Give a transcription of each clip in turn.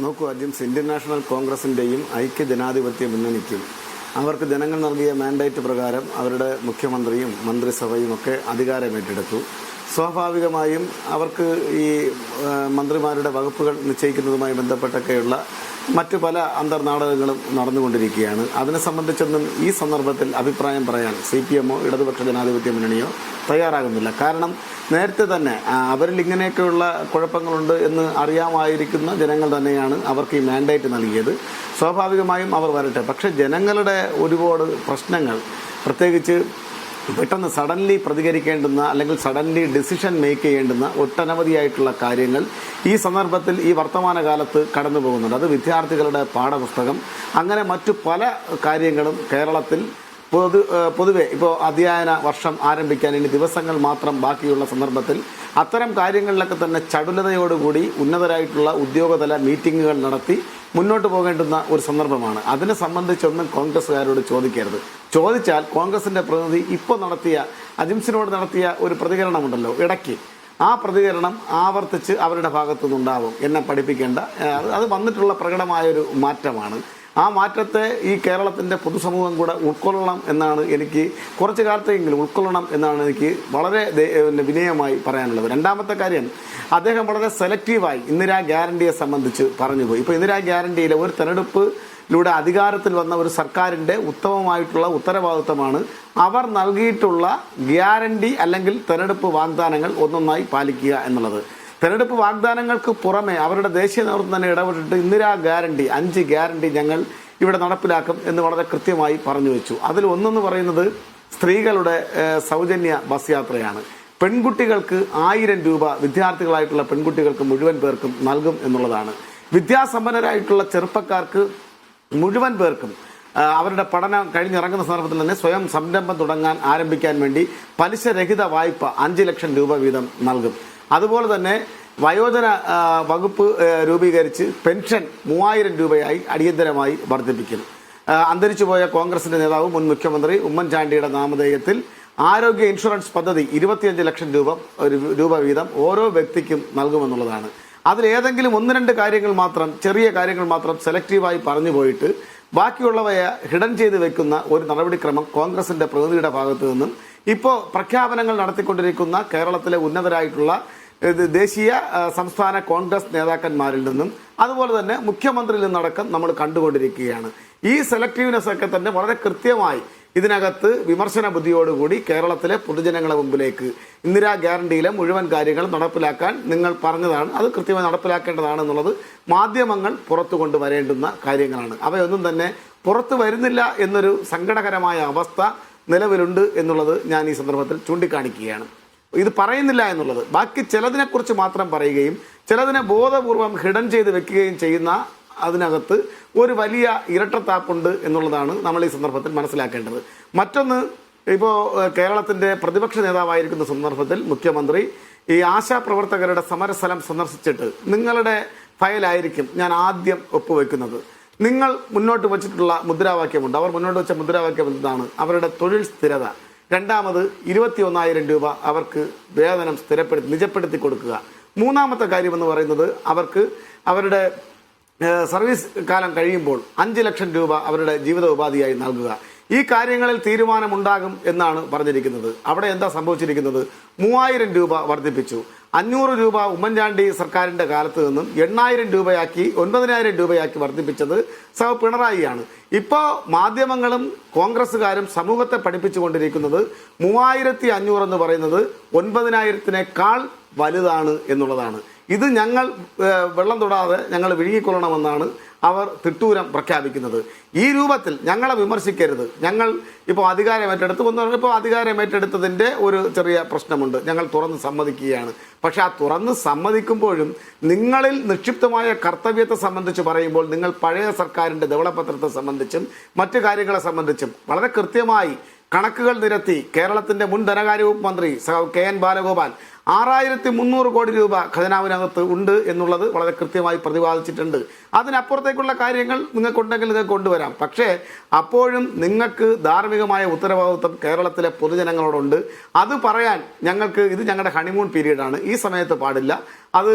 നോക്കൂ Ajims, Indian national കോൺഗ്രസിൻ്റെയും ഐക്യ ജനാധിപത്യ മുന്നണിക്കും അവർക്ക് ജനങ്ങൾ നൽകിയ മാൻഡേറ്റ് പ്രകാരം അവരുടെ മുഖ്യമന്ത്രിയും മന്ത്രിസഭയും ഒക്കെ അധികാരമേറ്റെടുത്തു. സ്വാഭാവികമായും അവർക്ക് ഈ മന്ത്രിമാരുടെ വകുപ്പുകൾ നിശ്ചയിക്കുന്നതുമായി ബന്ധപ്പെട്ടൊക്കെയുള്ള മറ്റു പല അന്തർനാടകങ്ങളും നടന്നുകൊണ്ടിരിക്കുകയാണ്. അതിനെ സംബന്ധിച്ചൊന്നും ഈ സന്ദർഭത്തിൽ അഭിപ്രായം പറയാൻ CPM-ഓ ഇടതുപക്ഷ ജനാധിപത്യ മുന്നണിയോ തയ്യാറാകുന്നില്ല. കാരണം നേരത്തെ തന്നെ അവരിൽ ഇങ്ങനെയൊക്കെയുള്ള കുഴപ്പങ്ങളുണ്ട് എന്ന് അറിയാമായിരിക്കുന്ന ജനങ്ങൾ തന്നെയാണ് അവർക്ക് ഈ മാൻഡേറ്റ് നൽകിയത്. സ്വാഭാവികമായും അവർ വരട്ടെ. പക്ഷേ ജനങ്ങളുടെ ഒരുപാട് പ്രശ്നങ്ങൾ, പ്രത്യേകിച്ച് പെട്ടെന്ന് സഡൻലി പ്രതികരിക്കേണ്ടുന്ന അല്ലെങ്കിൽ സഡൻലി ഡിസിഷൻ മേക്ക് ചെയ്യേണ്ടുന്ന ഒട്ടനവധിയായിട്ടുള്ള കാര്യങ്ങൾ ഈ സന്ദർഭത്തിൽ ഈ വർത്തമാനകാലത്ത് കടന്നു പോകുന്നുണ്ട്. അത് വിദ്യാർത്ഥികളുടെ പാഠപുസ്തകം, അങ്ങനെ മറ്റു പല കാര്യങ്ങളും കേരളത്തിൽ പൊതുവെ ഇപ്പോൾ അധ്യയന വർഷം ആരംഭിക്കാൻ ഇനി ദിവസങ്ങൾ മാത്രം ബാക്കിയുള്ള സന്ദർഭത്തിൽ അത്തരം കാര്യങ്ങളിലൊക്കെ തന്നെ ചടുലതയോടുകൂടി ഉന്നതരായിട്ടുള്ള ഉദ്യോഗതല മീറ്റിങ്ങുകൾ നടത്തി മുന്നോട്ട് പോകേണ്ടുന്ന ഒരു സന്ദർഭമാണ്. അതിനെ സംബന്ധിച്ചൊന്നും കോൺഗ്രസ്സുകാരോട് ചോദിക്കരുത്. ചോദിച്ചാൽ കോൺഗ്രസിൻ്റെ പ്രതിനിധി ഇപ്പോൾ അജിംസിനോട് നടത്തിയ ഒരു പ്രതികരണമുണ്ടല്ലോ ഇടയ്ക്ക്, ആ പ്രതികരണം ആവർത്തിച്ച് അവരുടെ ഭാഗത്തുനിന്നുണ്ടാവും. എന്നെ പഠിപ്പിക്കേണ്ട, അത് വന്നിട്ടുള്ള പ്രകടമായൊരു മാറ്റമാണ്. ആ മാറ്റത്തെ ഈ കേരളത്തിൻ്റെ പൊതുസമൂഹം കൂടെ ഉൾക്കൊള്ളണം എന്നാണ് എനിക്ക്, കുറച്ച് കാലത്തെങ്കിലും ഉൾക്കൊള്ളണം എന്നാണ് എനിക്ക് വളരെ വിനയമായി പറയാനുള്ളത്. രണ്ടാമത്തെ കാര്യം, അദ്ദേഹം വളരെ സെലക്റ്റീവായി ഇന്ദിരാ ഗ്യാരണ്ടിയെ സംബന്ധിച്ച് പറഞ്ഞുപോയി. ഇപ്പോൾ ഇന്ദിരാ ഗ്യാരണ്ടിയിലെ ഒരു തെരഞ്ഞെടുപ്പിലൂടെ അധികാരത്തിൽ വന്ന ഒരു സർക്കാരിൻ്റെ ഉത്തമമായിട്ടുള്ള ഉത്തരവാദിത്തമാണ് അവർ നൽകിയിട്ടുള്ള ഗ്യാരണ്ടി അല്ലെങ്കിൽ തെരഞ്ഞെടുപ്പ് വാഗ്ദാനങ്ങൾ ഒന്നൊന്നായി പാലിക്കുക എന്നുള്ളത്. തെരഞ്ഞെടുപ്പ് വാഗ്ദാനങ്ങൾക്ക് പുറമെ അവരുടെ ദേശീയ നേതൃത്വം തന്നെ ഇടപെട്ടിട്ട് ഇന്ദിരാ ഗ്യാരണ്ടി 5 ഗ്യാരണ്ടി ഞങ്ങൾ ഇവിടെ നടപ്പിലാക്കും എന്ന് വളരെ കൃത്യമായി പറഞ്ഞു വെച്ചു. അതിൽ ഒന്നെന്ന് പറയുന്നത് സ്ത്രീകളുടെ സൗജന്യ ബസ് യാത്രയാണ്. പെൺകുട്ടികൾക്ക് 1000 രൂപ വിദ്യാർത്ഥികളായിട്ടുള്ള പെൺകുട്ടികൾക്ക് മുഴുവൻ പേർക്കും നൽകും എന്നുള്ളതാണ്. വിദ്യാസമ്പന്നരായിട്ടുള്ള ചെറുപ്പക്കാർക്ക് മുഴുവൻ പേർക്കും അവരുടെ പഠനം കഴിഞ്ഞിറങ്ങുന്ന സന്ദർഭത്തിൽ തന്നെ സ്വയം സംരംഭം തുടങ്ങാൻ ആരംഭിക്കാൻ വേണ്ടി പലിശരഹിത വായ്പ 5 ലക്ഷം രൂപ വീതം നൽകും. അതുപോലെ തന്നെ വയോജന വകുപ്പ് രൂപീകരിച്ച് പെൻഷൻ 3000 രൂപയായി അടിയന്തരമായി വർദ്ധിപ്പിക്കും. അന്തരിച്ചുപോയ കോൺഗ്രസിന്റെ നേതാവ് മുൻ മുഖ്യമന്ത്രി ഉമ്മൻചാണ്ടിയുടെ നാമധേയത്തിൽ ആരോഗ്യ ഇൻഷുറൻസ് പദ്ധതി 25 ലക്ഷം രൂപ വീതം ഓരോ വ്യക്തിക്കും നൽകുമെന്നുള്ളതാണ്. അതിലേതെങ്കിലും 1-2 കാര്യങ്ങൾ മാത്രം, ചെറിയ കാര്യങ്ങൾ മാത്രം സെലക്റ്റീവായി പറഞ്ഞു പോയിട്ട് ബാക്കിയുള്ളവയെ ഹിഡൻ ചെയ്ത് വെക്കുന്ന ഒരു നടപടിക്രമം കോൺഗ്രസിന്റെ പ്രതിനിധിയുടെ ഭാഗത്തു നിന്നും ഇപ്പോൾ പ്രഖ്യാപനങ്ങൾ നടത്തിക്കൊണ്ടിരിക്കുന്ന കേരളത്തിലെ ഉന്നതരായിട്ടുള്ള ദേശീയ സംസ്ഥാന കോൺഗ്രസ് നേതാക്കന്മാരിൽ നിന്നും അതുപോലെ തന്നെ മുഖ്യമന്ത്രിയിൽ നിന്നടക്കം നമ്മൾ കണ്ടുകൊണ്ടിരിക്കുകയാണ്. ഈ സെലക്റ്റീവ്നെസ് ഒക്കെ തന്നെ വളരെ കൃത്യമായി ഇതിനകത്ത് വിമർശന ബുദ്ധിയോടുകൂടി കേരളത്തിലെ പൊതുജനങ്ങളുടെ മുമ്പിലേക്ക് ഇന്ദിരാ ഗ്യാരണ്ടിയിലെ മുഴുവൻ കാര്യങ്ങൾ നടപ്പിലാക്കാൻ നിങ്ങൾ പറഞ്ഞതാണ്, അത് കൃത്യമായി നടപ്പിലാക്കേണ്ടതാണെന്നുള്ളത് മാധ്യമങ്ങൾ പുറത്തു കൊണ്ടുവരേണ്ടുന്ന കാര്യങ്ങളാണ്. അവയൊന്നും തന്നെ പുറത്തു വരുന്നില്ല എന്നൊരു സങ്കടകരമായ അവസ്ഥ നിലവിലുണ്ട് എന്നുള്ളത് ഞാൻ ഈ സന്ദർഭത്തിൽ ചൂണ്ടിക്കാണിക്കുകയാണ്. ഇത് പറയുന്നില്ല എന്നുള്ളത്, ബാക്കി ചിലതിനെക്കുറിച്ച് മാത്രം പറയുകയും ചിലതിനെ ബോധപൂർവം ഹിഡൻ ചെയ്ത് വെക്കുകയും ചെയ്യുന്ന അതിനകത്ത് ഒരു വലിയ ഇരട്ടത്താപ്പുണ്ട് എന്നുള്ളതാണ് നമ്മൾ ഈ സന്ദർഭത്തിൽ മനസ്സിലാക്കേണ്ടത്. മറ്റൊന്ന്, ഇപ്പോൾ കേരളത്തിൻ്റെ പ്രതിപക്ഷ നേതാവായിരിക്കുന്ന സന്ദർഭത്തിൽ മുഖ്യമന്ത്രി ഈ ആശാപ്രവർത്തകരുടെ സമരസ്ഥലം സന്ദർശിച്ചിട്ട് നിങ്ങളുടെ ഫയലായിരിക്കും ഞാൻ ആദ്യം ഒപ്പുവെക്കുന്നത്. നിങ്ങൾ മുന്നോട്ട് വച്ചിട്ടുള്ള മുദ്രാവാക്യമുണ്ട്. അവർ മുന്നോട്ട് വെച്ച മുദ്രാവാക്യം എന്താണ്? അവരുടെ തൊഴിൽ സ്ഥിരത. രണ്ടാമത് 21,000 രൂപ അവർക്ക് വേതനം നിജപ്പെടുത്തി കൊടുക്കുക. മൂന്നാമത്തെ കാര്യമെന്ന് പറയുന്നത് അവർക്ക് അവരുടെ സർവീസ് കാലം കഴിയുമ്പോൾ 5 ലക്ഷം രൂപ അവരുടെ ജീവിതോപാധിയായി നൽകുക. ഈ കാര്യങ്ങളിൽ തീരുമാനമുണ്ടാകും എന്നാണ് പറഞ്ഞിരിക്കുന്നത്. അവിടെ എന്താ സംഭവിച്ചിരിക്കുന്നത്? 3000 രൂപ വർദ്ധിപ്പിച്ചു. 500 രൂപ ഉമ്മൻചാണ്ടി സർക്കാരിൻ്റെ കാലത്ത് നിന്നും 8,000 രൂപയാക്കി 9,000 രൂപയാക്കി വർദ്ധിപ്പിച്ചത് പിണറായിയാണ്. ഇപ്പോൾ മാധ്യമങ്ങളും കോൺഗ്രസ്സുകാരും സമൂഹത്തെ പഠിപ്പിച്ചുകൊണ്ടിരിക്കുന്നത് 3,500 എന്ന് പറയുന്നത് 9,000-നേക്കാൾ വലുതാണ് എന്നുള്ളതാണ്. ഇത് ഞങ്ങൾ വെള്ളം തൊടാതെ ഞങ്ങൾ വിഴുങ്ങിക്കൊള്ളണമെന്നാണ് അവർ തിട്ടൂരം പ്രഖ്യാപിക്കുന്നത്. ഈ രൂപത്തിൽ ഞങ്ങളെ വിമർശിക്കരുത്. ഞങ്ങൾ ഇപ്പോൾ അധികാരമേറ്റെടുത്തതിൻ്റെ ഒരു ചെറിയ പ്രശ്നമുണ്ട്. ഞങ്ങൾ തുറന്ന് സമ്മതിക്കുകയാണ്. പക്ഷെ ആ തുറന്ന് സമ്മതിക്കുമ്പോഴും നിങ്ങളിൽ നിക്ഷിപ്തമായ കർത്തവ്യത്തെ സംബന്ധിച്ച് പറയുമ്പോൾ നിങ്ങൾ പഴയ സർക്കാരിൻ്റെ ധവളപത്രത്തെ സംബന്ധിച്ചും മറ്റു കാര്യങ്ങളെ സംബന്ധിച്ചും വളരെ കൃത്യമായി കണക്കുകൾ നിരത്തി കേരളത്തിൻ്റെ മുൻ ധനകാര്യ വകുപ്പ് മന്ത്രി KN ബാലഗോപാൽ 6300 കോടി രൂപ ഖജനാവിനകത്ത് ഉണ്ട് എന്നുള്ളത് വളരെ കൃത്യമായി പ്രതിപാദിച്ചിട്ടുണ്ട്. അതിനപ്പുറത്തേക്കുള്ള കാര്യങ്ങൾ നിങ്ങൾക്കുണ്ടെങ്കിൽ നിങ്ങൾക്ക് കൊണ്ടുവരാം. പക്ഷേ അപ്പോഴും നിങ്ങൾക്ക് ധാർമ്മികമായ ഉത്തരവാദിത്വം കേരളത്തിലെ പൊതുജനങ്ങളോടുണ്ട്. അത് പറയാൻ ഇത് ഞങ്ങളുടെ ഹണിമൂൺ പീരീഡാണ്, ഈ സമയത്ത് പാടില്ല, അത്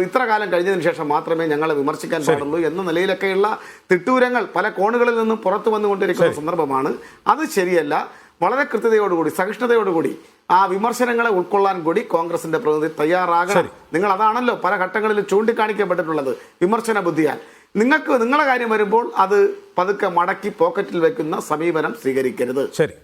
ഇത്ര കാലം കഴിഞ്ഞതിന് ശേഷം മാത്രമേ ഞങ്ങളെ വിമർശിക്കാൻ പാടുള്ളൂ എന്ന നിലയിലൊക്കെയുള്ള തിട്ടൂരങ്ങൾ പല കോണുകളിൽ നിന്നും പുറത്തു വന്നുകൊണ്ടിരിക്കുന്ന സന്ദർഭമാണ്. അത് ശരിയല്ല. വളരെ കൃത്യതയോടുകൂടി സഹിഷ്ണുതയോടുകൂടി ആ വിമർശനങ്ങളെ ഉൾക്കൊള്ളാൻ കൂടി കോൺഗ്രസിന്റെ പ്രതിനിധി തയ്യാറാകണം. നിങ്ങൾ അതാണല്ലോ പല ഘട്ടങ്ങളിലും ചൂണ്ടിക്കാണിക്കപ്പെട്ടിട്ടുള്ളത്, വിമർശന ബുദ്ധിയാൽ. നിങ്ങളുടെ കാര്യം വരുമ്പോൾ അത് പതുക്കെ മടക്കി പോക്കറ്റിൽ വെക്കുന്ന സമീപനം സ്വീകരിക്കരുത്. ശരി.